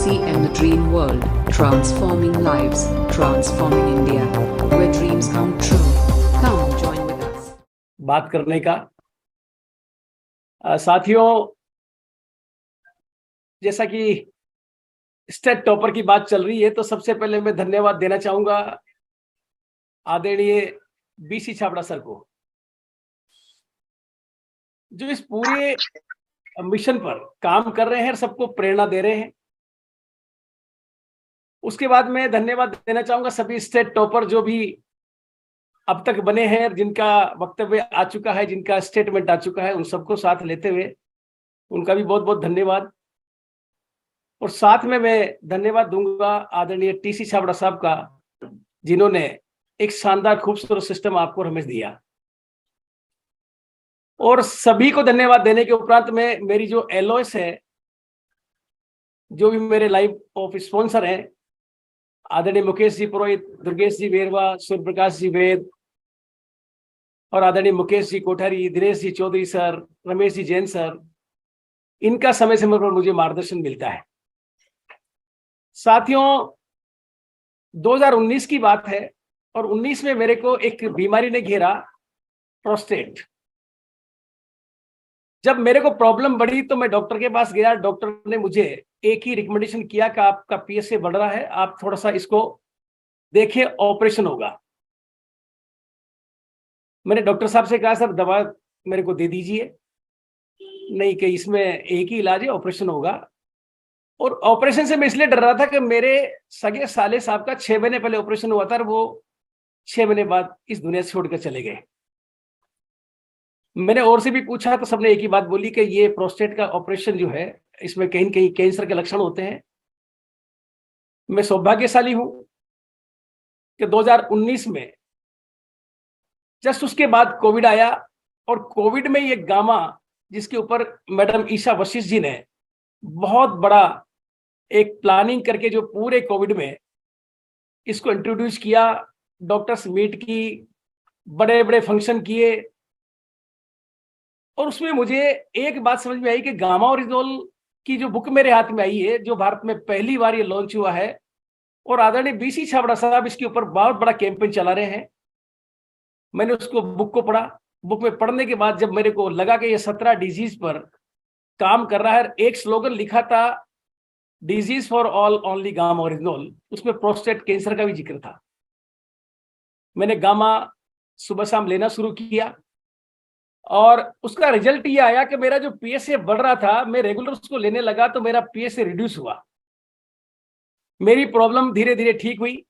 TCM The Dream World, transforming lives, transforming India, where dreams come true. Come join with us. बात करने का साथियों, जैसा कि स्टेट टॉपर की बात चल रही है, तो सबसे पहले मैं धन्यवाद देना चाहूंगा आदरणीय बीसी छाबड़ा सर को, जो इस पूरे मिशन पर काम कर रहे हैं और सबको प्रेरणा दे रहे हैं। उसके बाद मैं धन्यवाद देना चाहूंगा सभी स्टेट टॉपर जो भी अब तक बने हैं, जिनका वक्तव्य आ चुका है, जिनका स्टेटमेंट आ चुका है, उन सबको साथ लेते हुए उनका भी बहुत बहुत धन्यवाद। और साथ में मैं धन्यवाद दूंगा आदरणीय टीसी छाबड़ा साहब का, जिन्होंने एक शानदार खूबसूरत सिस्टम आपको हमें दिया। और सभी को धन्यवाद देने के उपरांत में मेरी जो एलओएस है, जो भी मेरे लाइव ऑफ स्पॉन्सर हैं, आदरणीय मुकेश जी पुरोहित, दुर्गेश जी वेरवा, सूर्य प्रकाश जी वेद और आदरणीय मुकेश जी कोठारी, दिनेश जी चौधरी सर, रमेश जी जैन सर, इनका समय समय पर मुझे मार्गदर्शन मिलता है। साथियों, 2019 की बात है और 19 में मेरे को एक बीमारी ने घेरा, प्रोस्टेट। जब मेरे को प्रॉब्लम बढ़ी तो मैं डॉक्टर के पास गया। डॉक्टर ने मुझे एक ही रिकमेंडेशन किया कि आपका पीएसए बढ़ रहा है, आप थोड़ा सा इसको देखिए, ऑपरेशन होगा। मैंने डॉक्टर साहब से कहा, सर दवा मेरे को दे दीजिए। नहीं, कि इसमें एक ही इलाज है, ऑपरेशन होगा। और ऑपरेशन से मैं इसलिए डर रहा था कि मेरे सगे साले साहब का 6 महीने पहले ऑपरेशन हुआ था और वो 6 महीने बाद इस दुनिया से छोड़कर चले गए। मैंने और से भी पूछा तो सबने एक ही बात बोली कि ये प्रोस्टेट का ऑपरेशन जो है, इसमें कहीं न कहीं कैंसर के लक्षण होते हैं। मैं सौभाग्यशाली हूं कि 2019 में जस्ट उसके बाद कोविड आया, और कोविड में ये गामा, जिसके ऊपर मैडम ईशा वशिष्ठ जी ने बहुत बड़ा एक प्लानिंग करके जो पूरे कोविड में इसको इंट्रोड्यूस किया, डॉक्टर्स मीट की, बड़े बड़े फंक्शन किए। और उसमें मुझे एक बात समझ में आई कि गामा ओरिजिनल की जो बुक मेरे हाथ में आई है, जो भारत में पहली बार ये लॉन्च हुआ है, और आदरणीय बीसी छाबड़ा साहब इसके ऊपर बहुत बड़ा कैंपेन चला रहे हैं। मैंने उसको बुक को पढ़ा। बुक में पढ़ने के बाद जब मेरे को लगा कि ये 17 डिजीज पर काम कर रहा है, एक स्लोगन लिखा था, disease for all only gamma original, उसमें प्रोस्टेट कैंसर का भी जिक्र था। मैंने गामा सुबह शाम लेना शुरू किया और उसका रिजल्ट ये आया कि मेरा जो पीएसए बढ़ रहा था, मैं रेगुलर उसको लेने लगा तो मेरा पीएसए रिड्यूस हुआ। मेरी प्रॉब्लम धीरे धीरे ठीक हुई,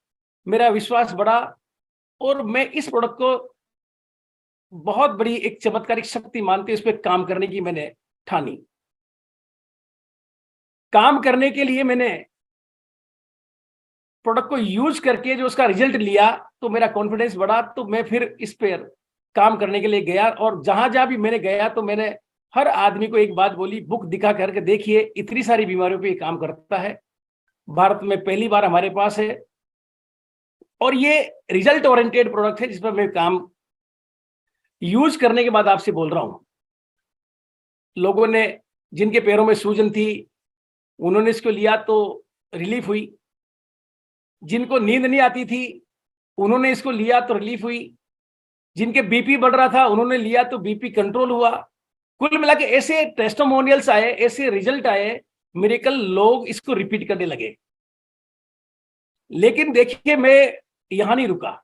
मेरा विश्वास बढ़ा, और मैं इस प्रोडक्ट को बहुत बड़ी एक चमत्कारिक शक्ति मानते इस पे काम करने की मैंने ठानी। काम करने के लिए मैंने प्रोडक्ट को यूज करके जो उसका रिजल्ट लिया तो मेरा कॉन्फिडेंस बढ़ा। तो मैं फिर इस पर काम करने के लिए गया, और जहां जहां भी मैंने गया तो मैंने हर आदमी को एक बात बोली, बुक दिखा करके देखिए, इतनी सारी बीमारियों पे ये काम करता है, भारत में पहली बार हमारे पास है, और ये रिजल्ट ओरिएंटेड प्रोडक्ट है जिस पर मैं काम यूज करने के बाद आपसे बोल रहा हूं। लोगों ने, जिनके पैरों में सूजन थी, उन्होंने इसको लिया तो रिलीफ हुई। जिनको नींद नहीं आती थी, उन्होंने इसको लिया तो रिलीफ हुई। जिनके बीपी बढ़ रहा था, उन्होंने लिया तो बीपी कंट्रोल हुआ। कुल मिला के ऐसे टेस्टिमोनियल्स आए, ऐसे रिजल्ट आए, मिरेकल, लोग इसको रिपीट करने लगे। लेकिन देखिए, मैं यहां नहीं रुका।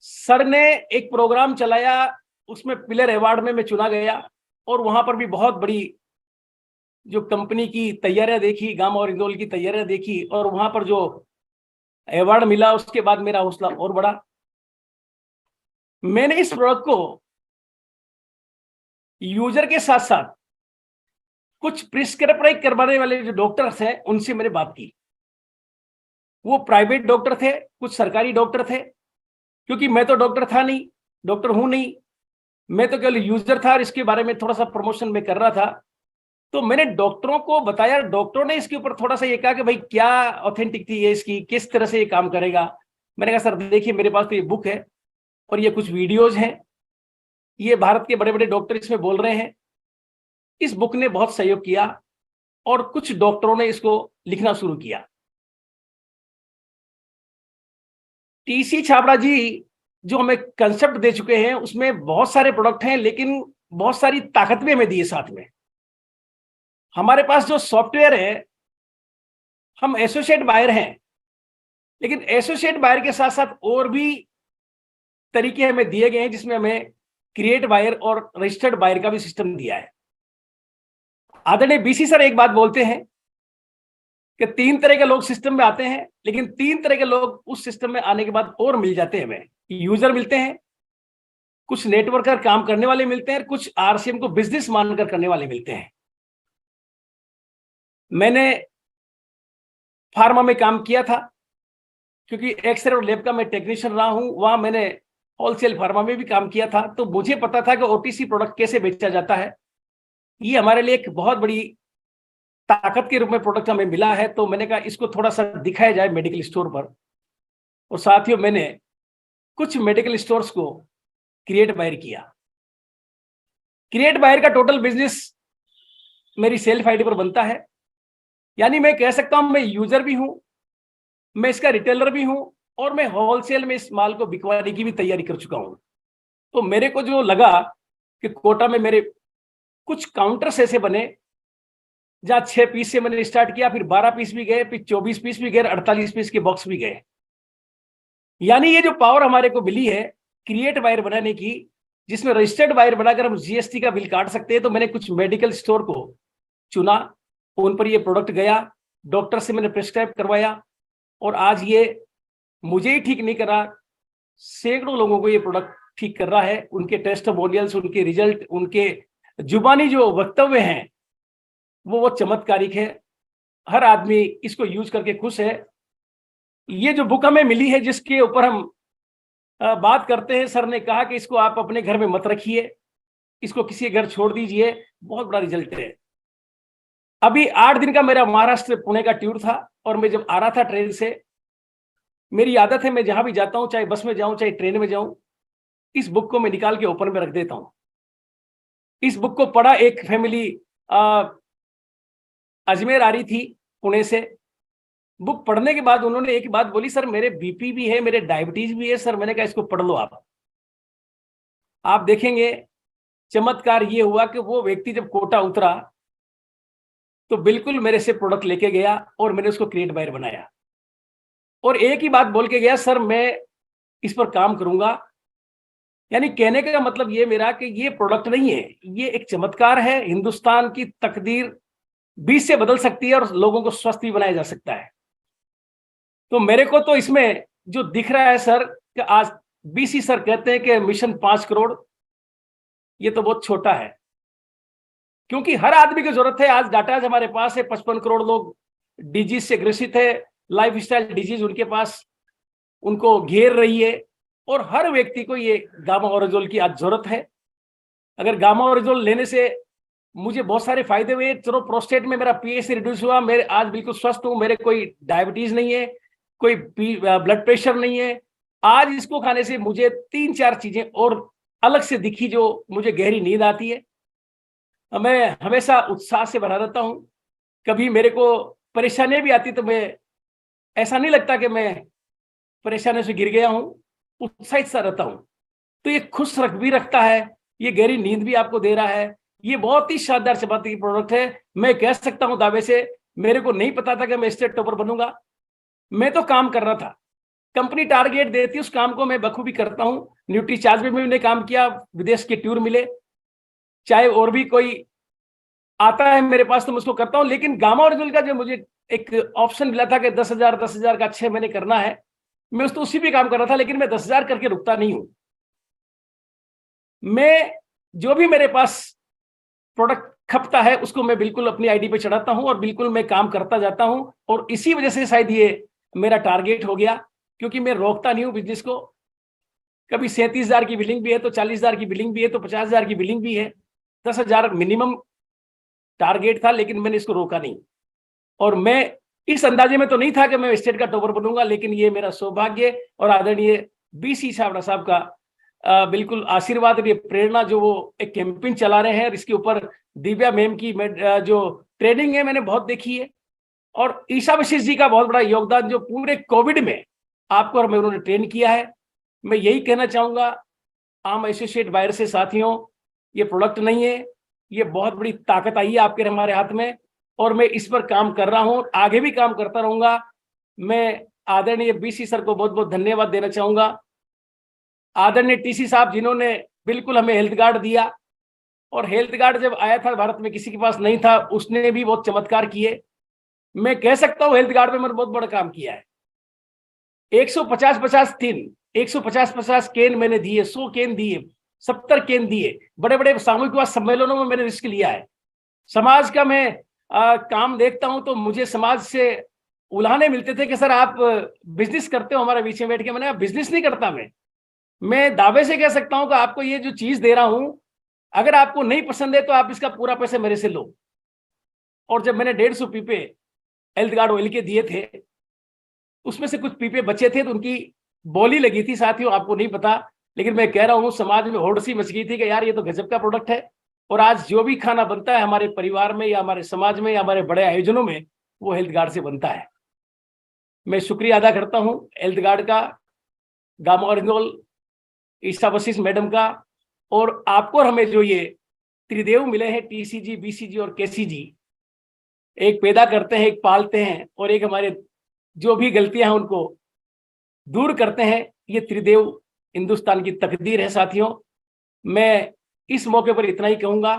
सर ने एक प्रोग्राम चलाया, उसमें पिलर अवार्ड में मैं चुना गया, और वहां पर भी बहुत बड़ी जो कंपनी की तैयारियां देखी, गामा ओरिजिनल की तैयारियां देखी, और वहां पर जो अवार्ड मिला, उसके बाद मेरा हौसला और बढ़ा। मैंने इस प्रोडक्ट को यूजर के साथ साथ कुछ प्रिस्क्राइब करवाने वाले जो डॉक्टर्स हैं, उनसे मैंने बात की। वो प्राइवेट डॉक्टर थे, कुछ सरकारी डॉक्टर थे, क्योंकि मैं तो डॉक्टर था नहीं, डॉक्टर हूं नहीं, मैं तो केवल यूजर था और इसके बारे में थोड़ा सा प्रमोशन में कर रहा था। तो मैंने डॉक्टरों को बताया, डॉक्टरों ने इसके ऊपर थोड़ा सा ये कहा कि भाई क्या ऑथेंटिक थी ये, इसकी किस तरह से ये काम करेगा। मैंने कहा, सर देखिए, मेरे पास तो ये बुक है और ये कुछ वीडियोज हैं, ये भारत के बड़े बड़े डॉक्टर इसमें बोल रहे हैं। इस बुक ने बहुत सहयोग किया। और कुछ डॉक्टरों ने इसको लिखना शुरू किया। टीसी छाबड़ा जी जो हमें कंसेप्ट दे चुके हैं उसमें बहुत सारे प्रोडक्ट हैं, लेकिन बहुत सारी ताकत भी हमें दी है साथ में। हमारे पास जो सॉफ्टवेयर है, हम एसोसिएट बायर हैं, लेकिन एसोसिएट बायर के साथ साथ और भी तरीके हमें दिए गए हैं जिसमें हमें क्रिएट बायर और रजिस्टर्ड बायर का भी सिस्टम दिया है। आदरणीय बीसी सर एक बात बोलते हैं कि 3 तरह के लोग सिस्टम में आते हैं, लेकिन 3 तरह के लोग उस सिस्टम में आने के बाद और मिल जाते हैं हमें। यूजर मिलते हैं, कुछ नेटवर्कर काम करने वाले मिलते हैं, कुछ आरसीएम को बिजनेस मानकर करने वाले मिलते हैं। मैंने फार्मा में काम किया था, क्योंकि एक्सरे और लैब का मैं टेक्नीशियन रहा हूं, वहां मैंने होलसेल फार्मा में भी काम किया था, तो मुझे पता था कि ओटीसी प्रोडक्ट कैसे बेचा जाता है। ये हमारे लिए एक बहुत बड़ी ताकत के रूप में प्रोडक्ट हमें मिला है, तो मैंने कहा इसको थोड़ा सा दिखाया जाए मेडिकल स्टोर पर। और साथियों, मैंने कुछ मेडिकल स्टोर्स को क्रिएट बायर किया। क्रिएट बायर का टोटल बिजनेस मेरी सेल्फ आईडी पर बनता है, यानी मैं कह सकता हूं मैं यूजर भी हूं, मैं इसका रिटेलर भी हूं, और मैं होलसेल में इस माल को बिकवाने की भी तैयारी कर चुका हूं। तो मेरे को जो लगा कि कोटा में मेरे कुछ काउंटर्स ऐसे बने जहां 6 पीस से मैंने स्टार्ट किया, फिर 12 पीस भी गए, फिर 24 पीस भी गए, 48 पीस के बॉक्स भी गए। यानी ये जो पावर हमारे को मिली है क्रिएट बायर बनाने की, जिसमें रजिस्टर्ड बायर बनाकर हम जीएसटी का बिल काट सकते हैं, तो मैंने कुछ मेडिकल स्टोर को चुना, उन पर ये प्रोडक्ट गया, डॉक्टर से मैंने प्रिस्क्राइब करवाया, और आज ये मुझे ही ठीक नहीं करा, सैकड़ों लोगों को ये प्रोडक्ट ठीक कर रहा है। उनके टेस्टिमोनियल्स, उनके रिजल्ट, उनके जुबानी जो वक्तव्य हैं वो चमत्कारिक है। हर आदमी इसको यूज करके खुश है। ये जो बुक हमें मिली है जिसके ऊपर हम बात करते हैं, सर ने कहा कि इसको आप अपने घर में मत रखिए, इसको किसी घर छोड़ दीजिए, बहुत बड़ा रिजल्ट है। अभी 8 दिन का मेरा महाराष्ट्र पुणे का टूर था, और मैं जब आ रहा था ट्रेन से, मेरी आदत है मैं जहां भी जाता हूं, चाहे बस में जाऊं चाहे ट्रेन में जाऊं, इस बुक को मैं निकाल के ओपन में रख देता हूं। इस बुक को पढ़ा, एक फैमिली अजमेर आ रही थी पुणे से। बुक पढ़ने के बाद उन्होंने एक बात बोली, सर मेरे बीपी भी है, मेरे डायबिटीज भी है सर। मैंने कहा इसको पढ़ लो आप देखेंगे चमत्कार ये हुआ कि वो व्यक्ति जब कोटा उतरा तो बिल्कुल मेरे से प्रोडक्ट लेके गया, और मैंने उसको क्रिएट बायर बनाया, और एक ही बात बोल के गया, सर मैं इस पर काम करूंगा। यानी कहने का मतलब ये मेरा कि ये प्रोडक्ट नहीं है, ये एक चमत्कार है। हिंदुस्तान की तकदीर 20 से बदल सकती है, और लोगों को स्वस्थ भी बनाया जा सकता है। तो मेरे को तो इसमें जो दिख रहा है सर, कि आज बीसी सर कहते हैं कि मिशन 5 करोड़, ये तो बहुत छोटा है, क्योंकि हर आदमी की जरूरत है। आज डाटा हमारे पास है, 55 करोड़ लोग डिजीज से ग्रसित है, लाइफस्टाइल डिजीज उनके पास उनको घेर रही है, और हर व्यक्ति को ये गामा ओराजोल की आज जरूरत है। अगर गामा ओराजोल लेने से मुझे बहुत सारे फायदे हुए, चलो प्रोस्टेट में मेरा पीएच रिड्यूस हुआ, मेरे आज बिल्कुल स्वस्थ हूं, मेरे कोई डायबिटीज नहीं है, कोई ब्लड प्रेशर नहीं है। आज इसको खाने से मुझे 3-4 चीजें और अलग से दिखी, जो मुझे गहरी नींद आती है। मैं हमेशा उत्साह से भरा रहता हूं। कभी मेरे को परेशानियां भी आती तो मैं ऐसा नहीं लगता कि मैं परेशानियों से गिर गया हूं, उत्साहित सा रहता हूं। तो ये खुश भी रखता है, ये गहरी नींद भी आपको दे रहा है। ये बहुत ही शानदार चमत्कार की प्रोडक्ट है। मैं कह सकता हूं दावे से, मेरे को नहीं पता था कि मैं स्टेट टॉपर बनूंगा, मैं तो काम कर रहा था। कंपनी टारगेट देती, उस काम को मैं बखूबी करता हूं। न्यूट्री चार्ज में मैंने काम किया, विदेश के टूर मिले, चाहे और भी कोई आता है मेरे पास तो मैं उसको करता हूं। लेकिन गामा ओरिजिनल का जो मुझे एक ऑप्शन मिला था कि 10,000 का 6 महीने करना है, मैं उसको उसी पे काम कर रहा था, लेकिन मैं 10,000 करके रुकता नहीं हूं। मैं जो भी मेरे पास प्रोडक्ट खपता है उसको मैं बिल्कुल अपनी आईडी पे चढ़ाता हूं, और बिल्कुल मैं काम करता जाता हूं। और इसी वजह से शायद ये मेरा टारगेट हो गया, क्योंकि मैं रोकता नहीं हूं बिजनेस को। कभी 37,000 की बिलिंग भी है, तो 40,000 की बिलिंग भी है, तो 50,000 की बिलिंग भी है। 10,000 मिनिमम टारगेट था, लेकिन मैंने इसको रोका नहीं। और मैं इस अंदाजे में तो नहीं था कि मैं स्टेट का टॉपर बनूंगा, लेकिन ये मेरा सौभाग्य और आदरणीय बीसी छाबड़ा साहब का बिल्कुल आशीर्वाद और ये प्रेरणा, जो वो एक कैंपेन चला रहे हैं, इसके ऊपर दिव्या मैम की जो ट्रेनिंग है मैंने बहुत देखी है, और ईशा वशिष्ठ जी का बहुत बड़ा योगदान जो पूरे कोविड में आपको और मैं उन्होंने ट्रेन किया है। मैं यही कहना चाहूंगा आम एसोसिएट बायर से साथियों, ये प्रोडक्ट नहीं है, ये बहुत बड़ी ताकत आई है आपके हमारे हाथ में, और मैं इस पर काम कर रहा हूं, आगे भी काम करता रहूंगा। मैं आदरणीय बीसी सर को बहुत बहुत धन्यवाद देना चाहूंगा, आदरणीय टीसी साहब जिन्होंने बिल्कुल हमें हेल्थ कार्ड दिया, और हेल्थ कार्ड जब आया था भारत में किसी के पास नहीं था, उसने भी बहुत चमत्कार किए। मैं कह सकता हूं हेल्थ कार्ड में मैंने बहुत बड़ा काम किया है। 150 केन मैंने दिए, 100 केन दिए, 70 केन दिए, बड़े बड़े सामूहिक सम्मेलनों में मैंने रिस्क लिया है। समाज का मैं काम देखता हूं तो मुझे समाज से उलाहने मिलते थे कि सर आप बिजनेस करते हो हमारे बीच में बैठ के। मैंने बिजनेस नहीं करता, मैं दावे से कह सकता हूं कि आपको ये जो चीज दे रहा हूं, अगर आपको नहीं पसंद है तो आप इसका पूरा पैसे मेरे से लो। और जब मैंने 150 पीपे हेल्थ कार्ड ऑयल के दिए थे, उसमें से कुछ पीपे बचे थे तो उनकी बोली लगी थी साथियों, आपको नहीं पता, लेकिन मैं कह रहा हूं समाज में होड़ सी मच गई थी कि यार ये तो गजब का प्रोडक्ट है। और आज जो भी खाना बनता है हमारे परिवार में या हमारे समाज में या हमारे बड़े आयोजनों में, वो हेल्थ कार्ड से बनता है। मैं शुक्रिया अदा करता हूं हेल्थ कार्ड का, गामा ओरिजिनल, ईशा वशिष्ठ मैडम का, और आपको और हमें जो ये त्रिदेव मिले हैं, टीसीजी, बीसीजी और केसीजी, एक पैदा करते हैं, एक पालते हैं, और एक हमारे जो भी गलतियां हैं उनको दूर करते हैं। ये त्रिदेव हिंदुस्तान की तकदीर है साथियों। मैं इस मौके पर इतना ही कहूंगा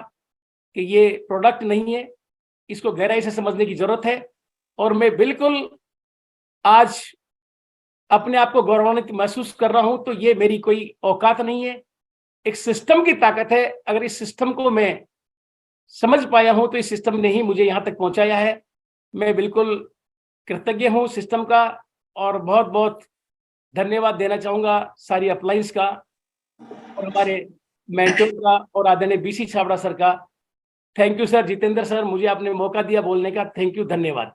कि ये प्रोडक्ट नहीं है, इसको गहराई से समझने की जरूरत है। और मैं बिल्कुल आज अपने आप को गौरवान्वित महसूस कर रहा हूं, तो ये मेरी कोई औकात नहीं है, एक सिस्टम की ताकत है। अगर इस सिस्टम को मैं समझ पाया हूं तो इस सिस्टम ने ही मुझे यहां तक पहुंचाया है। मैं बिल्कुल कृतज्ञ हूं सिस्टम का, और बहुत बहुत धन्यवाद देना चाहूंगा सारी अपलाइंस का, और हमारे मेंटर का, और आदरणीय बीसी छाबड़ा सर का। Thank you sir. Jitendra sir, मुझे आपने मौका दिया बोलने का, थैंक यू, धन्यवाद।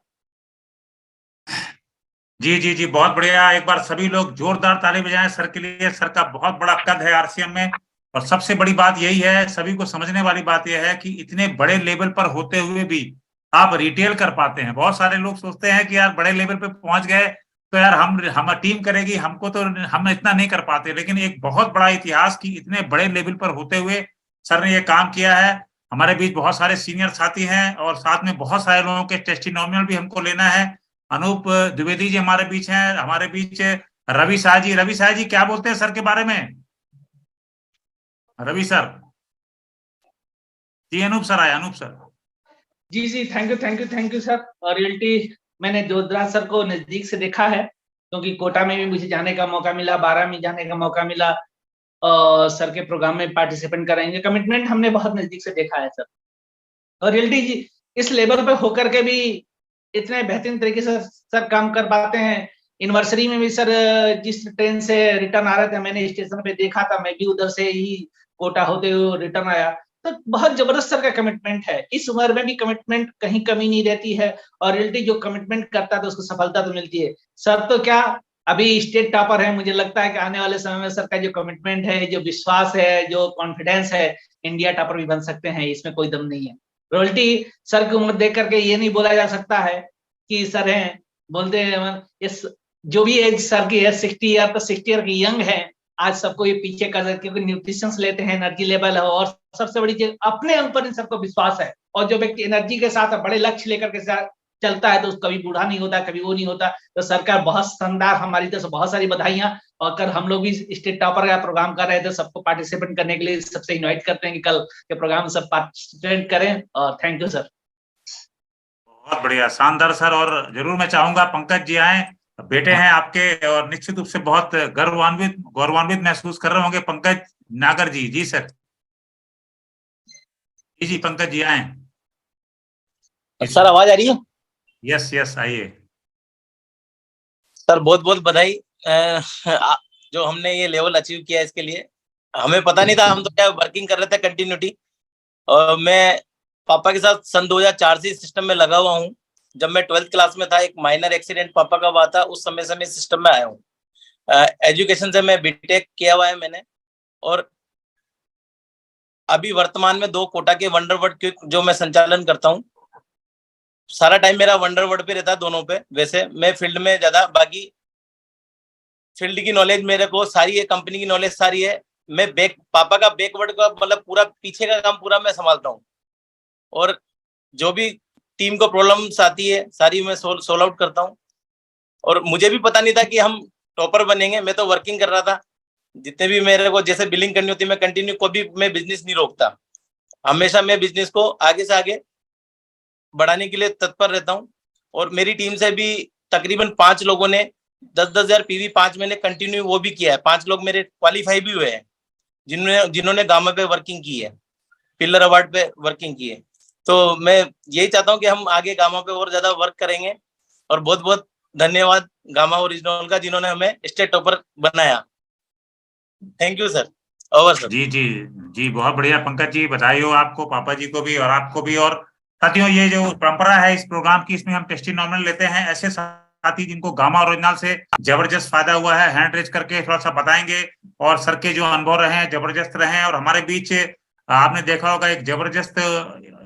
जी जी जी, बहुत बढ़िया। एक बार सभी लोग जोरदार ताली बजाएं सर के लिए। सर का बहुत बड़ा कद है आरसीएम में, और सबसे बड़ी बात यही है, सभी को समझने वाली बात यह है कि इतने बड़े लेवल पर होते हुए भी आप रिटेल कर पाते हैं। बहुत सारे लोग सोचते हैं कि यार बड़े लेवल पे पहुंच गए तो यार हम टीम करेगी, हमको तो हम इतना नहीं कर पाते। लेकिन एक बहुत बड़ा इतिहास की इतने बड़े लेवल पर होते हुए सर ने ये काम किया है। हमारे बीच बहुत सारे सीनियर साथी हैं, और साथ में बहुत सारे लोगों के टेस्टिमोनियल भी हमको लेना है। अनूप द्विवेदी जी हमारे बीच हैं, हमारे बीच रवि शाह जी। रवि शाह जी क्या बोलते हैं सर के बारे में? रवि सर जी। अनूप सर आए, अनूप सर। जी जी, थैंक यू सर। और रियल्टी मैंने जोधरा सर को नजदीक से देखा है, क्योंकि कोटा में भी मुझे जाने का मौका मिला, बारह में जाने का मौका मिला, और सर के प्रोग्राम में पार्टिसिपेट करेंगे। कमिटमेंट हमने बहुत नजदीक से देखा है सर। और रियल्टी जी इस लेवल पे होकर के भी इतने बेहतरीन तरीके से सर काम कर पाते हैं। एनिवर्सरी में भी सर जिस ट्रेन से रिटर्न आ रहे थे, मैंने स्टेशन पे देखा था, मैं भी उधर से ही कोटा होते हुए रिटर्न आया। तो बहुत जबरदस्त सर का कमिटमेंट है। इस उम्र में भी कमिटमेंट कहीं कमी नहीं रहती है, और रियल्टी जो कमिटमेंट करता है तो उसको सफलता तो मिलती है। सर तो क्या अभी स्टेट टॉपर है, मुझे लगता है कि आने वाले समय में सर का जो कमिटमेंट है, जो विश्वास है, जो कॉन्फिडेंस है, इंडिया टॉपर भी बन सकते हैं, इसमें कोई दम नहीं है। रॉयल्टी सर की उम्र देख करके ये नहीं बोला जा सकता है कि सर हैं, बोलते हैं इस जो भी एज सर की है 60 ईयर, तो 60 ईयर की यंग है। आज सबको ये पीछे कर सकते, क्योंकि न्यूट्रिशंस लेते हैं, एनर्जी लेवल है, और सबसे बड़ी चीज अपने ऊपर इन सबको विश्वास है। और जो व्यक्ति एनर्जी के साथ बड़े लक्ष्य लेकर के साथ चलता है तो कभी बूढ़ा नहीं होता, कभी वो नहीं होता। तो सरकार बहुत शानदार, हमारी तरफ से बहुत सारी बधाइयां। और कल हम लोग भी स्टेट टॉपर का प्रोग्राम कर रहे थे, सबको पार्टिसिपेट करने के लिए सबसे इनवाइट करते हैं कि कल के प्रोग्राम सब पार्टिसिपेट करें। और थैंक यू सर। बहुत बढ़िया, शानदार सर। और जरूर मैं चाहूंगा पंकज जी आए, बेटे हैं आपके, और निश्चित रूप से बहुत गौरवान्वित महसूस कर रहे होंगे। पंकज नागर जी। जी सर। जी पंकज जी आए। सर आवाज आ रही है? यस यस, आइए सर। बहुत बहुत बधाई। जो हमने ये लेवल अचीव किया इसके लिए हमें पता नहीं था, हम तो क्या वर्किंग कर रहे थे कंटिन्यूटी। और मैं पापा के साथ सन 2004 से सिस्टम में लगा हुआ हूँ। जब मैं 12th क्लास में था, एक माइनर एक्सीडेंट पापा का हुआ था, उस समय से मैं सिस्टम में आया हूँ। एजुकेशन से मैं बीटेक किया हुआ है मैंने, और अभी वर्तमान में 2 कोटा के वंडरवर्ड क्विक जो मैं संचालन करता हूँ। सारा टाइम मेरा वंडर वर्ड पे रहता है, दोनों पे। वैसे मैं फील्ड में ज्यादा, बाकी फील्ड की नॉलेज मेरे को सारी है, कंपनी की नॉलेज सारी है। मैं पापा का बैकवर्ड का मतलब पूरा पीछे का काम पूरा मैं संभालता हूँ, और जो भी टीम को प्रॉब्लम्स आती है सारी मैं सोल्व आउट करता हूँ। और मुझे भी पता नहीं था कि हम टॉपर बनेंगे, मैं तो वर्किंग कर रहा था। जितने भी मेरे को जैसे बिलिंग करनी होती है मैं कंटिन्यू, कभी मैं बिजनेस नहीं रोकता, हमेशा मैं बिजनेस को आगे से आगे बढ़ाने के लिए तत्पर रहता हूँ। और मेरी टीम से भी तकरीबन 5 लोगों ने 10-10 हजार पीवी 5 महीने कंटिन्यू वो भी किया है। 5 लोग मेरे क्वालिफाई भी हुए हैं, जिन्होंने गामा पे वर्किंग की है, पिलर अवार्ड पे वर्किंग की है। तो मैं यही चाहता हूँ कि हम आगे गामा पे और ज्यादा वर्क करेंगे। और बहुत बहुत धन्यवाद गामा ओरिजिनल का, जिन्होंने हमें स्टेट टॉपर बनाया। Thank you sir. Over sir. जी जी जी, बहुत बढ़िया पंकज जी, बधाई हो आपको, पापा जी को भी और आपको भी। और साथियों, ये जो परंपरा है इस प्रोग्राम की, इसमें हम टेस्टिमोनियल लेते हैं। ऐसे साथी जिनको गामा ओरिजिनल से जबरदस्त फायदा हुआ है, हैंड रेज करके थोड़ा सा बताएंगे। और सर के जो अनुभव रहे हैं जबरदस्त रहे हैं। और हमारे बीच आपने देखा होगा एक जबरदस्त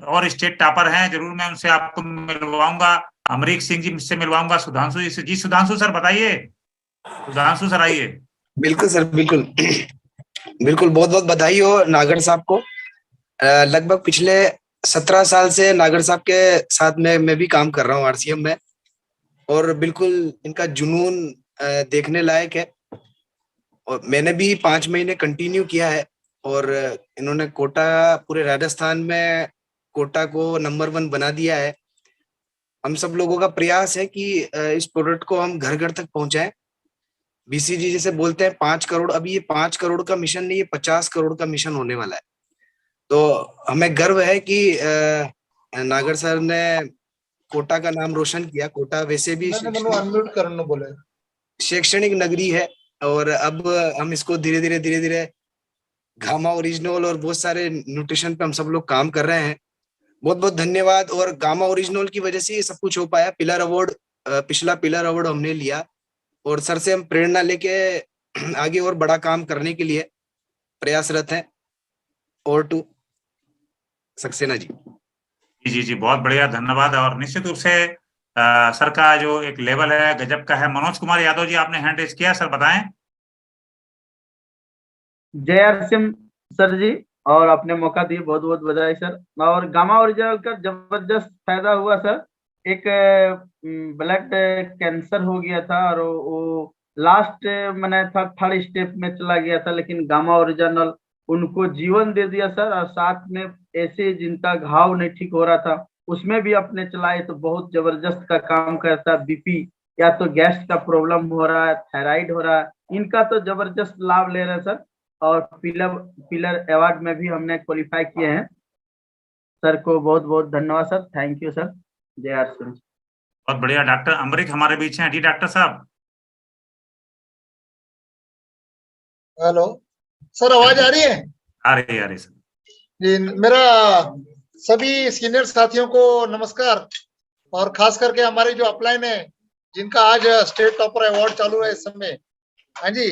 और स्टेट टॉपर हैं, जरूर मैं उनसे आपको मिलवाऊंगा। अमरीक सिंह जी से मिलवाऊंगा, सुधांशु जी से। जी सुधांशु सर बताइए, सुधांशु सर आइए। बिल्कुल सर, बिल्कुल बिल्कुल। बहुत बहुत बधाई हो नागर साहब को। लगभग पिछले 17 साल से नागर साहब के साथ में मैं भी काम कर रहा हूँ आरसीएम में, और बिल्कुल इनका जुनून देखने लायक है। और मैंने भी 5 महीने कंटिन्यू किया है, और इन्होंने कोटा, पूरे राजस्थान में कोटा को नंबर 1 बना दिया है। हम सब लोगों का प्रयास है कि इस प्रोडक्ट को हम घर घर तक पहुंचाएं। बीसीजी जैसे बोलते हैं 5 करोड़, अभी ये 5 करोड़ का मिशन नहीं, ये 50 करोड़ का मिशन होने वाला है। तो हमें गर्व है कि नागर सर ने कोटा का नाम रोशन किया। कोटा वैसे भी शैक्षणिक नगरी है, और अब हम इसको धीरे धीरे गामा ओरिजिनल और बहुत सारे न्यूट्रिशन पे हम सब लोग काम कर रहे हैं। बहुत बहुत धन्यवाद। और गामा ओरिजिनल की वजह से ये सब कुछ हो पाया। पिलर अवार्ड, पिछला पिलर अवार्ड हमने लिया, और सर से हम प्रेरणा लेके आगे और बड़ा काम करने के लिए प्रयासरत हैं। और टू सक्सेना जी। जी जी, बहुत बढ़िया, धन्यवाद। और निश्चित रूप से सर का जो एक लेवल है गजब का है। मनोज कुमार यादव जी, आपने हैंड रेज किया, सर बताएं। जय आरसीएम सर जी, और आपने मौका दिए, बहुत बहुत बधाई सर। और गामा ओरिजिनल का जबरदस्त फायदा हुआ सर। एक ब्लड कैंसर हो गया था, और वो लास्ट मैंने था 3rd स्टेप में चला गया था, लेकिन गामा ओरिजिनल उनको जीवन दे दिया सर। और साथ में ऐसे जिनका घाव नहीं ठीक हो रहा था उसमें भी अपने चलाए, तो बहुत जबरदस्त का काम करता है। बीपी या तो गैस का प्रॉब्लम हो रहा है, थायराइड हो रहा है, इनका तो जबरदस्त लाभ ले रहे हैं सर। और पिलर अवार्ड में भी हमने क्वालिफाई किए हैं। सर को बहुत बहुत धन्यवाद सर, थैंक यू सर। जय आरसीएम। बहुत बढ़िया। डॉक्टर अमृत हमारे बीच हैं। जी डॉक्टर साहब। हेलो सर, आवाज आ रही है? आ रही सर जी, मेरा सभी सीनियर साथियों को नमस्कार। और खास करके हमारे जो अपलाइन है, जिनका आज स्टेट टॉपर अवार्ड चालू है इस समय, हाँ जी,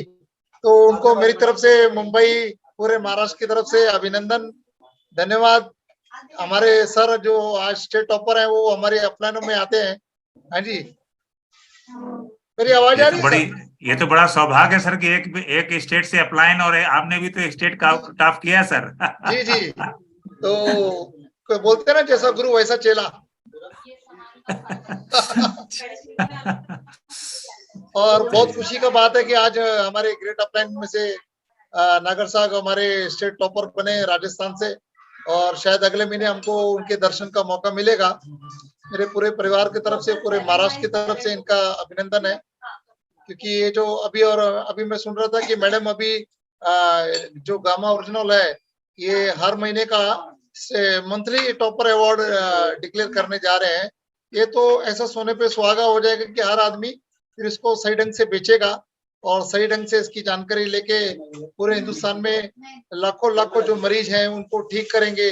तो उनको मेरी तरफ से, मुंबई, पूरे महाराष्ट्र की तरफ से अभिनंदन, धन्यवाद। हमारे सर जो आज स्टेट टॉपर हैं वो हमारे अपलाइनों में आते हैं। हाँ जी, मेरी आवाज आ रही है? ये तो बड़ा सौभाग्य है सर कि एक स्टेट से अपलाइन, और आपने भी तो एक स्टेट का टॉप किया सर। जी जी, तो बोलते हैं ना, जैसा गुरु वैसा चेला। और बहुत खुशी का बात है कि आज हमारे ग्रेट अपलाइन में से नागर साहब हमारे स्टेट टॉपर बने राजस्थान से, और शायद अगले महीने हमको उनके दर्शन का मौका मिलेगा। मेरे पूरे परिवार की तरफ से, पूरे महाराष्ट्र की तरफ से इनका अभिनंदन है। क्योंकि ये जो अभी मैं सुन रहा था कि मैडम अभी जो गामा ओरिजिनल है, ये हर महीने का मंथली टॉपर अवार्ड डिक्लेयर करने जा रहे हैं। ये तो ऐसा सोने पे सुहागा हो जाएगा कि हर आदमी फिर इसको सही ढंग से बेचेगा, और सही ढंग से इसकी जानकारी लेके पूरे हिंदुस्तान में लाखों जो मरीज हैं उनको ठीक करेंगे।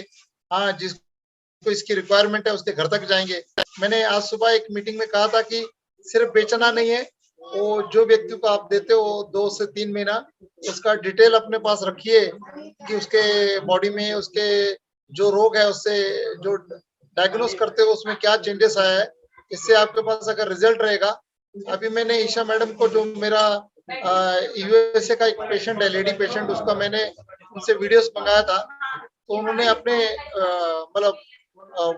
हाँ, जिसको इसकी रिक्वायरमेंट है उसके घर तक जाएंगे। मैंने आज सुबह एक मीटिंग में कहा था कि सिर्फ बेचना नहीं है, वो जो व्यक्ति को आप देते हो 2 से 3 महीना उसका डिटेल अपने पास रखिए कि उसके बॉडी में उसके जो रोग है उससे जो डायग्नोस करते हो उसमें क्या चेंजेस आया है, इससे आपके पास अगर रिजल्ट रहेगा। अभी मैंने ईशा मैडम को, जो मेरा यूएसए का एक पेशेंट है, लेडी पेशेंट, उसका मैंने उनसे वीडियोस मंगाया था, तो उन्होंने अपने मतलब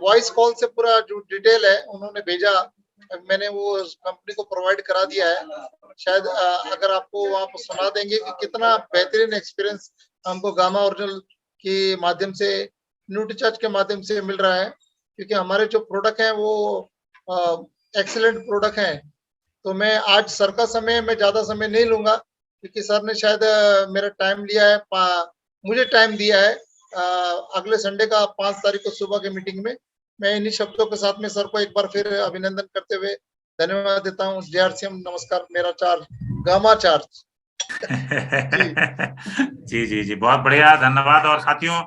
वॉइस कॉल से पूरा जो डिटेल है उन्होंने भेजा, मैंने वो कंपनी को प्रोवाइड करा दिया है। शायद अगर आपको वहाँ पर सुना देंगे कि कितना बेहतरीन एक्सपीरियंस हमको गामा ओरिजिनल के माध्यम से, न्यूट्रीचार्ज के माध्यम से मिल रहा है, क्योंकि हमारे जो प्रोडक्ट हैं वो एक्सीलेंट प्रोडक्ट हैं। तो मैं आज सर का समय, मैं ज्यादा समय नहीं लूंगा, क्योंकि सर ने शायद मेरा टाइम लिया है, मुझे टाइम दिया है अगले संडे का 5 तारीख को सुबह के मीटिंग में। मैं इन्हीं शब्दों के साथ में सर को एक बार फिर अभिनंदन करते हुए धन्यवाद देता हूँ। JRCM नमस्कार, मेरा चार्ज गामा चार्ज। जी जी जी, बहुत बढ़िया, धन्यवाद। और साथियों,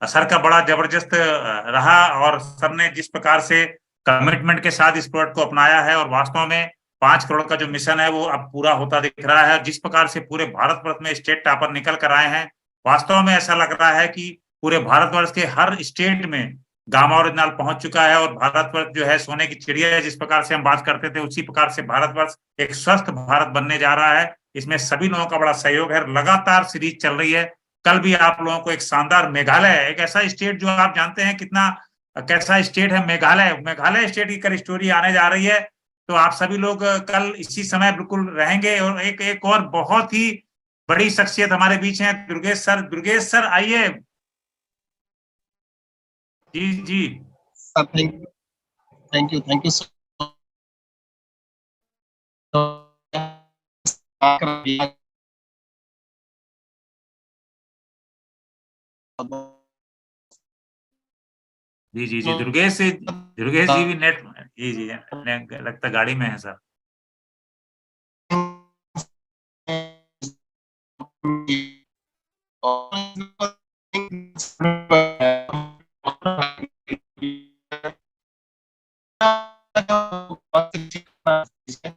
सर का बड़ा जबरदस्त रहा, और सर ने जिस प्रकार से कमिटमेंट के साथ इस प्रोडक्ट को अपनाया है, और वास्तव में 5 करोड़ का जो मिशन है वो अब पूरा होता दिख रहा है। जिस प्रकार से पूरे भारतवर्ष में स्टेट टॉपर निकल कर आए हैं, वास्तव में ऐसा लग रहा है कि पूरे भारतवर्ष के हर स्टेट में गामा ओरिजिनल पहुंच चुका है, और भारतवर्ष जो है सोने की चिड़िया है, जिस प्रकार से हम बात करते थे उसी प्रकार से भारतवर्ष एक स्वस्थ भारत बनने जा रहा है। इसमें सभी लोगों का बड़ा सहयोग है, लगातार सीरीज चल रही है। कल भी आप लोगों को एक शानदार मेघालय, एक ऐसा स्टेट जो आप जानते हैं कितना कैसा स्टेट है मेघालय, मेघालय स्टेट की कल स्टोरी आने जा रही है। तो आप सभी लोग कल इसी समय बिल्कुल रहेंगे। और एक और बहुत ही बड़ी शख्सियत हमारे बीच हैं, दुर्गेश सर। दुर्गेश सर आइए। जी जी सर, थैंक यू सर। जी जी जी, दुर्गेश जी भी नेट, जी जी लगता गाड़ी में है सर।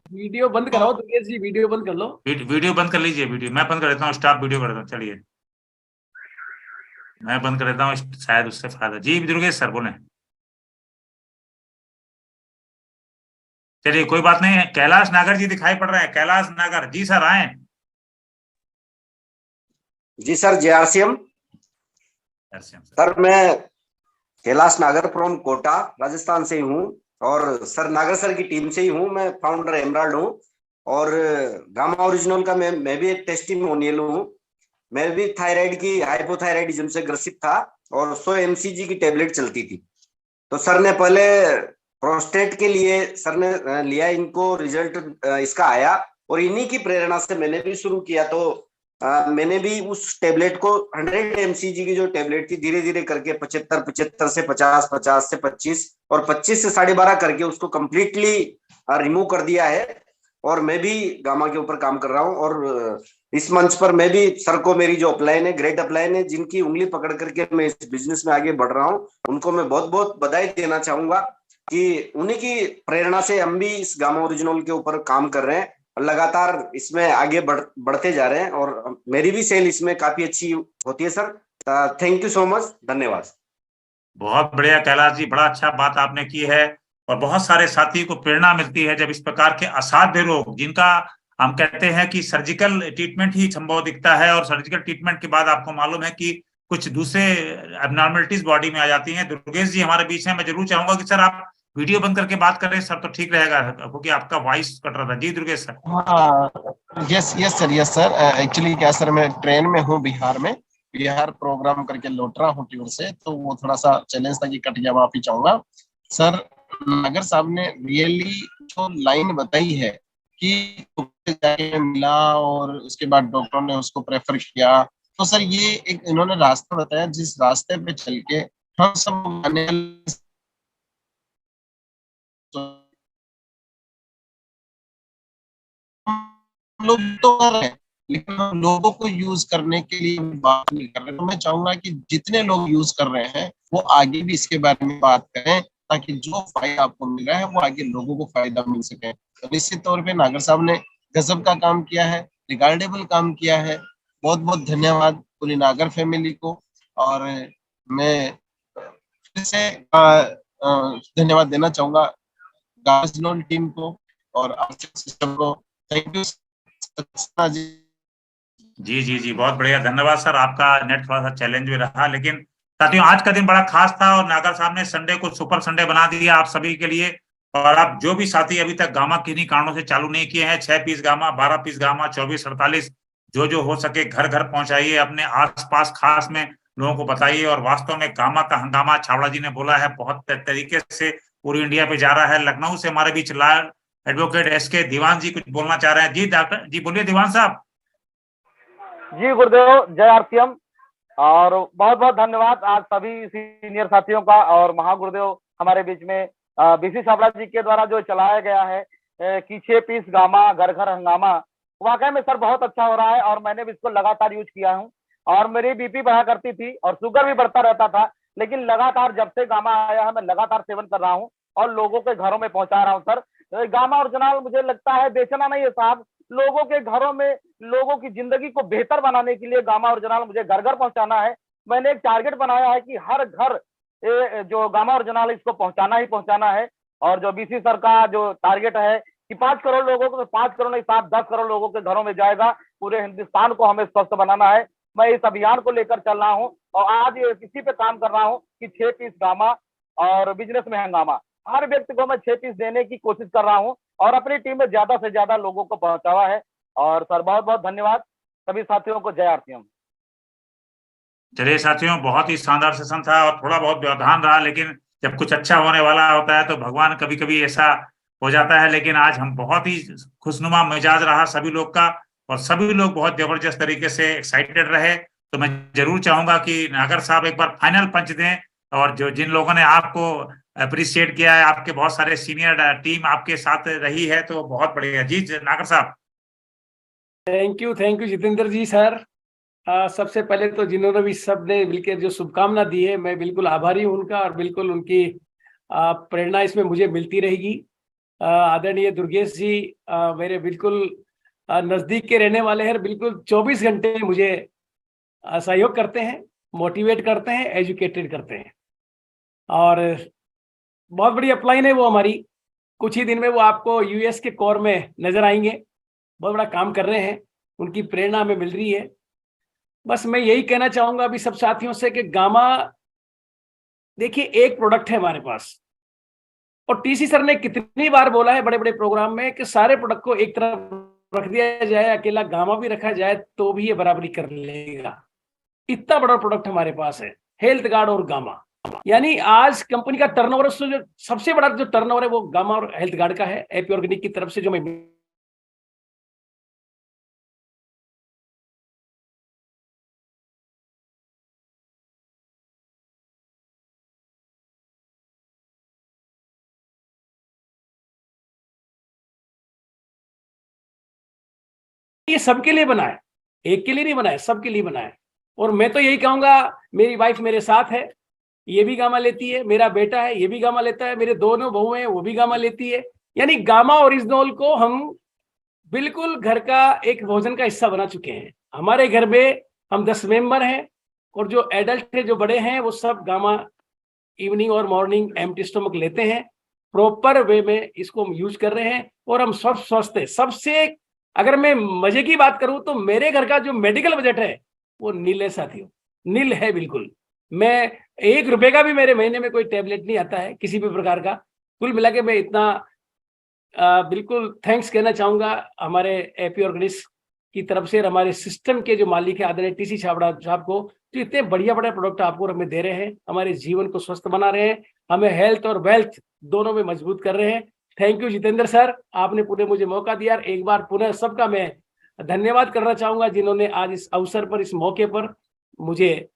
वीडियो बंद कराओ दुर्गेश जी, वीडियो बंद कर लो। वीडियो बंद कर लीजिए, वीडियो मैं बंद कर देता हूँ, स्टॉप वीडियो कर देता हूँ। चलिए मैं बंद कर देता हूँ, शायद उससे फायदा। जी दुर्गेश सर बोले। चलिए कोई बात नहीं है। कैलाश नागर जी दिखाई पड़ रहे हैं, कैलाश नागर जी सर आए। जी सर, JRCM सर, मैं कैलाश नागर फ्रॉम कोटा राजस्थान से ही हूँ, और सर नागर सर की टीम से ही हूँ। मैं फाउंडर एमराल्ड हूँ, और गामा ओरिजिनल का मैं भी एक टेस्टिमोनियल हूँ। मैं भी थायराइड की, हाइपोथायराइडिज्म से ग्रसित था, और 100 mcg की टेबलेट चलती थी। तो सर ने पहले प्रोस्टेट के लिए सर ने लिया, इनको रिजल्ट इसका आया, और इन्हीं की प्रेरणा से मैंने भी शुरू किया। तो मैंने भी उस टेबलेट को 100 mcg की जो टेबलेट थी, धीरे धीरे करके 75 से 50, 50 से 25 और 25 से 12.5 करके उसको कंप्लीटली रिमूव कर दिया है। और मैं भी गामा के ऊपर काम कर रहा हूँ, और इस मंच पर मैं भी सर को, मेरी जो अपलाइन है, ग्रेट अपलाइन है, जिनकी उंगली पकड़ करके मैं इस बिजनेस में आगे बढ़ रहा हूँ, उनको मैं बहुत बहुत बधाई देना चाहूंगा कि उन्हीं की प्रेरणा से हम भी इस गामा ओरिजिनल के ऊपर काम कर रहे हैं, और लगातार इसमें आगे बढ़ते जा रहे हैं, और मेरी भी सेल इसमें काफी अच्छी होती है sir. Thank you so much, धन्यवाद। बहुत बढ़िया कैलाश जी, बड़ा अच्छा बात आपने की है, और बहुत सारे साथी को प्रेरणा मिलती है जब इस प्रकार के असाध्य रोग, जिनका हम कहते हैं कि सर्जिकल ट्रीटमेंट ही संभव दिखता है, और सर्जिकल ट्रीटमेंट के बाद आपको मालूम है कि कुछ दूसरे एबनॉर्मलिटीज बॉडी में आ जाती हैं। दुर्गेश जी हमारे बीच हैं। मैं जरूर चाहूंगा कि सर आप वीडियो बंद करके बात करें सर, तो ठीक रहेगा, क्योंकि आपका वॉइस कट रहा था। जी दुर्गेश सर। हाँ, यस सर। एक्चुअली क्या सर, मैं ट्रेन में हूँ, बिहार प्रोग्राम करके लौट रहा हूँ टूर से, तो वो थोड़ा सा चैलेंज था कि कट गया, माफी चाहूंगा सर। नागर साहब ने रियली जो लाइन बताई है कि मिला और उसके बाद डॉक्टर ने उसको प्रेफर किया, तो सर ये एक इन्होंने रास्ता बताया, जिस रास्ते पे चल के हम सब आने लोग तो कर रहे हैं, लेकिन हम लोगों को यूज करने के लिए बात नहीं कर रहे। तो मैं चाहूंगा कि जितने लोग यूज कर रहे हैं वो आगे भी इसके बारे में बात करें, ताकि जो फायदा आपको मिल रहा है वो आगे लोगों को फायदा मिल सके। तो निश्चित तौर पे नागर साहब ने गजब का काम किया है, रिगार्डेबल काम किया है। बहुत बहुत धन्यवाद पूरी नागर फैमिली को। और मैं फिर से धन्यवाद देना चाहूंगा गाजलोन टीम को और आरसीएम सिस्टम को। थैंक यू जी जी जी, बहुत बढ़िया, धन्यवाद सर। आपका नेट थोड़ा सा चैलेंज भी रहा, लेकिन साथियों आज का दिन बड़ा खास था और नागर साहब ने संडे को सुपर संडे बना दिया आप सभी के लिए। और आप जो भी साथी अभी तक गामा किन्हीं कारणों से चालू नहीं किए हैं, 6 पीस गामा, 12 पीस गामा, 2448 जो हो सके घर घर पहुंचाइए, अपने आसपास खास में लोगों को बताइए। और वास्तव में गामा का हंगामा, छावड़ा जी ने बोला है, बहुत तरीके से पूरी इंडिया पे जा रहा है। लखनऊ से हमारे बीच लाल एडवोकेट एसके दीवान जी कुछ बोलना चाह रहे हैं। जी डॉक्टर जी, बोलिए दीवान साहब। जी गुरुदेव, जय आरसीएम। और बहुत बहुत धन्यवाद आज सभी सीनियर साथियों का और महागुरुदेव हमारे बीच में बीसी छाबड़ा जी के द्वारा जो चलाया गया है कि 6 पीस गामा घर घर हंगामा, वाकई में सर बहुत अच्छा हो रहा है। और मैंने भी इसको लगातार यूज किया हूँ और मेरी बीपी बढ़ा करती थी और शुगर भी बढ़ता रहता था, लेकिन लगातार जब से गामा आया है मैं लगातार सेवन कर रहा हूँ और लोगों के घरों में पहुंचा रहा हूँ। सर गामा ओरिजिनल मुझे लगता है बेचना नहीं है साहब, लोगों के घरों में लोगों की जिंदगी को बेहतर बनाने के लिए गामा ओरिजिनल मुझे घर घर पहुंचाना है। मैंने एक टारगेट बनाया है कि हर घर जो गामा ओरिजिनल इसको पहुंचाना ही पहुंचाना है। और जो बीसी सर का जो टारगेट है कि 5 करोड़ लोगों को, 5 करोड़ नहीं साहब 10 करोड़ लोगों के घरों में जाएगा, पूरे हिंदुस्तान को हमें स्वस्थ बनाना है। मैं इस अभियान को लेकर चल रहा हूँ और आज इसी पे काम कर रहा हूँ कि 6 पीस गामा और बिजनेस में हंगामा हर व्यक्ति को मैं 6 पीस देने की कोशिश कर रहा हूँ और अपनी टीम में ज्यादा से ज्यादा लोगों को पहुंचावा है। और सर बहुत बहुत धन्यवाद सभी साथियों को, जय आरसीएम। चलिए साथियों, बहुत ही शानदार सेशन था और थोड़ा बहुत व्यवधान रहा, लेकिन जब कुछ अच्छा होने वाला होता है तो भगवान कभी कभी ऐसा हो जाता है। लेकिन आज हम बहुत ही खुशनुमा मिजाज रहा सभी लोग का और सभी लोग बहुत जबरदस्त तरीके से एक्साइटेड रहे। तो मैं जरूर चाहूंगा कि नागर साहब एक बार फाइनल पंच दें। और जो जिन लोगों ने आपको अप्रिशिएट किया है, आपके बहुत सारे सीनियर टीम आपके साथ रही है, तो बहुत बढ़िया। जी नागर साहब। Thank you Jitendra ji sir. सबसे पहले तो जिन्होंने भी सब ने मिलकर जो शुभकामना दी है, मैं बिल्कुल आभारी हूँ उनका और बिल्कुल उनकी प्रेरणा इसमें मुझे मिलती रहेगी। आदरणीय दुर्गेश जी मेरे बिल्कुल नजदीक के रहने वाले हैं, बिल्कुल 24 घंटे मुझे सहयोग करते हैं, मोटिवेट करते हैं, एजुकेटेड करते हैं और बहुत बड़ी अपलाइन है वो हमारी। कुछ ही दिन में वो आपको यूएस के कोर में नजर आएंगे, बहुत बड़ा काम कर रहे हैं, उनकी प्रेरणा हमें मिल रही है। बस मैं यही कहना चाहूंगा अभी सब साथियों से कि गामा देखिए एक प्रोडक्ट है हमारे पास और टीसी सर ने कितनी बार बोला है बड़े बड़े प्रोग्राम में कि सारे प्रोडक्ट को एक तरफ रख दिया जाए, अकेला गामा भी रखा जाए तो भी ये बराबरी कर लेगा। इतना बड़ा प्रोडक्ट हमारे पास है, हेल्थ गार्ड और गामा। यानी आज कंपनी का टर्नओवर जो सबसे बड़ा जो टर्नओवर है वो गामा और हेल्थ गार्ड का है, एपी ऑर्गेनिक की तरफ से जो मैं ये सबके लिए बना है, एक के लिए नहीं बना है, सबके लिए बना है। और मैं तो यही कहूंगा, मेरी वाइफ मेरे साथ है, ये भी गामा लेती है, मेरा बेटा है ये भी गामा लेता है, मेरे दोनों बहू हैं वो भी गामा लेती है। यानी गामा ओरिजिनल को हम बिल्कुल घर का एक भोजन का हिस्सा बना चुके हैं। हमारे घर में हम 10 मेंबर हैं और जो एडल्ट है जो बड़े हैं वो सब गामा इवनिंग और मॉर्निंग एम्प्टी स्टमक लेते हैं, प्रॉपर वे में इसको हम यूज कर रहे हैं और हम सब स्वस्थ है। सबसे अगर मैं मजे की बात करूं तो मेरे घर का जो मेडिकल बजट है वो नील है साथियों, नील है बिल्कुल। मैं 1 रुपए का भी मेरे महीने में कोई टैबलेट नहीं आता है किसी भी प्रकार का। कुल मिला के मैं इतना बिल्कुल थैंक्स कहना चाहूंगा हमारे एपी ऑर्गेनिक्स की तरफ से और हमारे सिस्टम के जो मालिक है आदरणीय टीसी छाबड़ा साहब को, जो इतने बढ़िया बढ़िया प्रोडक्ट आपको हमें दे रहे हैं, हमारे जीवन को स्वस्थ बना रहे हैं, हमें हेल्थ और वेल्थ दोनों में मजबूत कर रहे हैं। थैंक यू जितेंद्र सर, आपने पुनः मुझे मौका दिया। एक बार पुनः सबका मैं धन्यवाद करना चाहूंगा जिन्होंने आज इस अवसर पर, इस मौके पर मुझे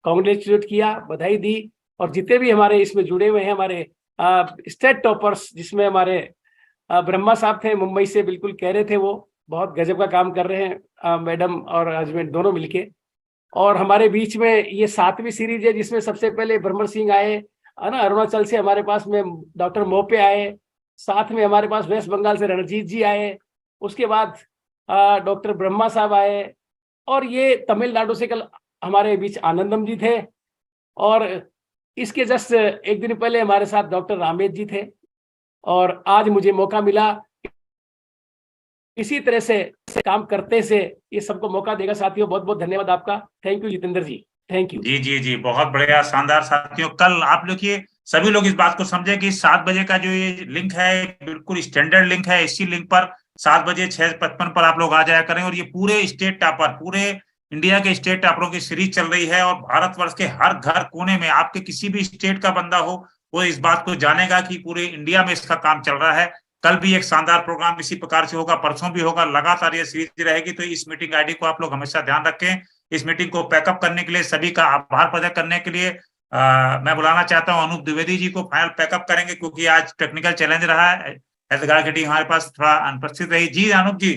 कांग्रेचुलेट किया, बधाई दी। और जितने भी हमारे इसमें जुड़े हुए हैं, हमारे स्टेट टॉपर्स, जिसमें हमारे ब्रह्मा साहब थे मुंबई से, बिल्कुल कह रहे थे वो बहुत गजब का काम कर रहे हैं, मैडम और हस्बैंड दोनों मिलके। और हमारे बीच में ये 7वीं सीरीज है जिसमें सबसे पहले ब्रह्मर सिंह आए है ना, अरुणाचल से हमारे पास में डॉक्टर मोपे आए, साथ में हमारे पास वेस्ट बंगाल से रणजीत जी आए, उसके बाद डॉक्टर ब्रह्मा साहब आए और ये तमिलनाडु से कल हमारे बीच आनंदम जी थे। और इसके जस्ट एक दिन पहले हमारे साथ डॉक्टर रामेश जी थे और आज मुझे मौका मिला इसी तरह से काम करते से ये सबको मौका देगा। साथियों बहुत बहुत धन्यवाद आपका। Thank you Jitendra ji, thank you. जी, बहुत बढ़िया, शानदार। साथियों कल आप लोग ये सभी लोग इस बात को समझे कि 7 बजे का जो ये लिंक है बिल्कुल स्टैंडर्ड लिंक है। इसी लिंक पर 7 बजे 6:55 पर आप लोग आ जाया करें। और ये पूरे स्टेट टॉपर, पूरे इंडिया के स्टेट टॉपरों की सीरीज चल रही है और भारतवर्ष के हर घर कोने में आपके किसी भी स्टेट का बंदा हो वो इस बात को जानेगा कि पूरे इंडिया में इसका काम चल रहा है। कल भी एक शानदार प्रोग्राम इसी प्रकार से होगा, परसों भी होगा, लगातार ये सीरीज रहेगी। तो इस मीटिंग आईडी को आप लोग हमेशा ध्यान रखें। इस मीटिंग को पैकअप करने के लिए, सभी का आभार प्रकट करने के लिए मैं बुलाना चाहता हूं अनूप द्विवेदी जी को। फाइनल पैकअप करेंगे क्योंकि आज टेक्निकल चैलेंज रहा है, एडगार की टीम हमारे पास थोड़ा अनुपस्थित रही। जी Anoop ji.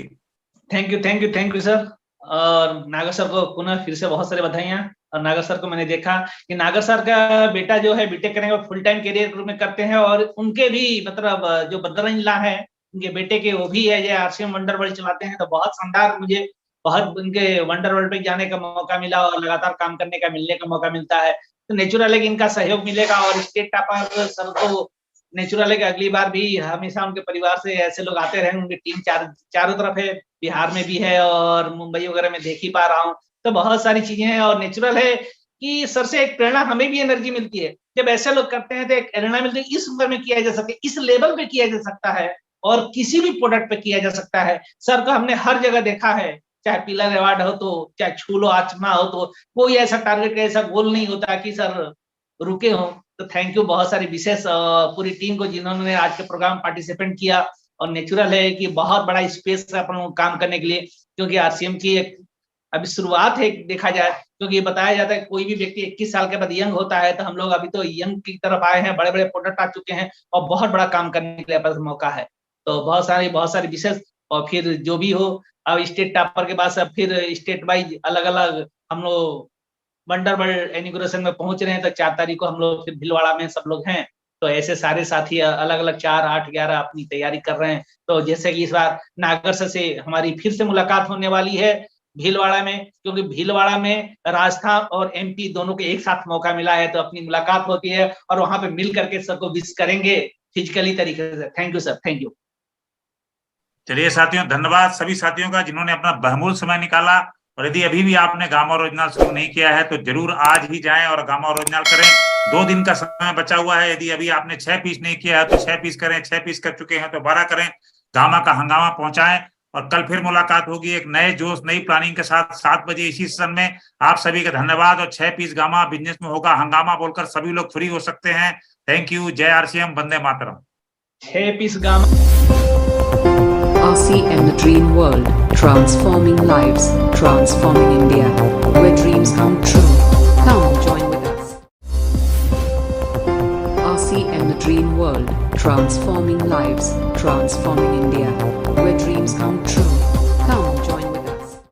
Thank you sir. और नागर सर को पुनः फिर से बहुत सारे बधाइयां। और नागर सर को मैंने देखा कि नागर सर का बेटा जो है बीटेक करेंगे, फुल टाइम करियर ग्रुप में करते हैं। और उनके भी मतलब जो बद्रंजला है उनके बेटे के, वो भी है जो आरसीएम वंडर वर्ल्ड चलाते हैं। तो बहुत शानदार, मुझे बहुत उनके वंडर वर्ल्ड पे जाने का मौका मिला और लगातार काम करने का, मिलने का मौका मिलता है। तो नेचुरल है कि इनका सहयोग मिलेगा। और स्टेट टॉपर सर तो नेचुरल है कि अगली बार भी हमेशा उनके परिवार से ऐसे लोग आते रहेंगे। उनकी टीम चारों तरफ है, बिहार में भी है और मुंबई वगैरह में देख ही पा रहा हूँ। तो बहुत सारी चीजें हैं और नेचुरल है कि सर से एक प्रेरणा, हमें भी एनर्जी मिलती है जब ऐसे लोग करते हैं। तो एक प्रेरणा मिलती है, इस उम्र में किया जा सकता है, इस लेवल पे किया जा सकता है और किसी भी प्रोडक्ट पे किया जा सकता है। सर को हमने हर जगह देखा है, चाहे पिलर अवार्ड हो तो, चाहे छूलो आचमा हो तो, कोई ऐसा टारगेट, ऐसा गोल नहीं होता कि सर रुके हो। तो थैंक यू बहुत सारी विशेष पूरी टीम को जिन्होंने आज के प्रोग्राम पार्टिसिपेंट किया। और नेचुरल है कि बहुत बड़ा स्पेस है अपन काम करने के लिए, क्योंकि आरसीएम की एक अभी शुरुआत है देखा जाए। क्योंकि बताया जाता है कोई भी व्यक्ति 21 साल के बाद यंग होता है, तो हम लोग अभी तो यंग की तरफ आए हैं, बड़े बड़े प्रोडक्ट आ चुके हैं और बहुत बड़ा काम करने के लिए पास मौका है। तो बहुत सारी विशेष। और फिर जो भी हो, अब स्टेट टॉपर के बाद सब फिर स्टेट वाइज अलग अलग हम लोग वंडर वर्ल्ड इनॉग्रेशन में पहुंच रहे हैं। तो 4 तारीख को हम लोग फिर भीलवाड़ा में सब लोग हैं। तो ऐसे सारे साथी अलग अलग 4, 8, 11 अपनी तैयारी कर रहे हैं। तो जैसे कि इस बार नागर सर से हमारी फिर से मुलाकात होने वाली है भीलवाड़ा में, क्योंकि भीलवाड़ा में राजस्थान और एमपी दोनों के एक साथ मौका मिला है। तो अपनी मुलाकात होती है और वहां पे मिल करके सबको विश करेंगे फिजिकली तरीके से। Thank you sir, thank you. चलिए साथियों, धन्यवाद सभी साथियों का जिन्होंने अपना बहुमूल्य समय निकाला। और यदि अभी भी आपने गामा ओरिजिनल शुरू नहीं किया है तो जरूर आज ही जाएं और गामा ओरिजिनल करें। 2 दिन का समय बचा हुआ है। यदि अभी आपने 6 पीस नहीं किया है तो 6 पीस करें, 6 पीस कर चुके हैं तो 12 करें। गामा का हंगामा पहुंचाएं। और कल फिर मुलाकात होगी एक नए जोश, नई प्लानिंग के साथ 7 बजे इसी सेशन में। आप सभी का धन्यवाद। और 6 पीस गामा बिजनेस में होगा, हंगामा बोलकर सभी लोग फ्री हो सकते हैं। Thank you. जय आरसीएम, वंदे मातरम। 6 पीस गामा। RCM, the dream world, transforming lives, transforming India, where dreams come true. Come join with us. RCM, the dream world, transforming lives, transforming India, where dreams come true. Come join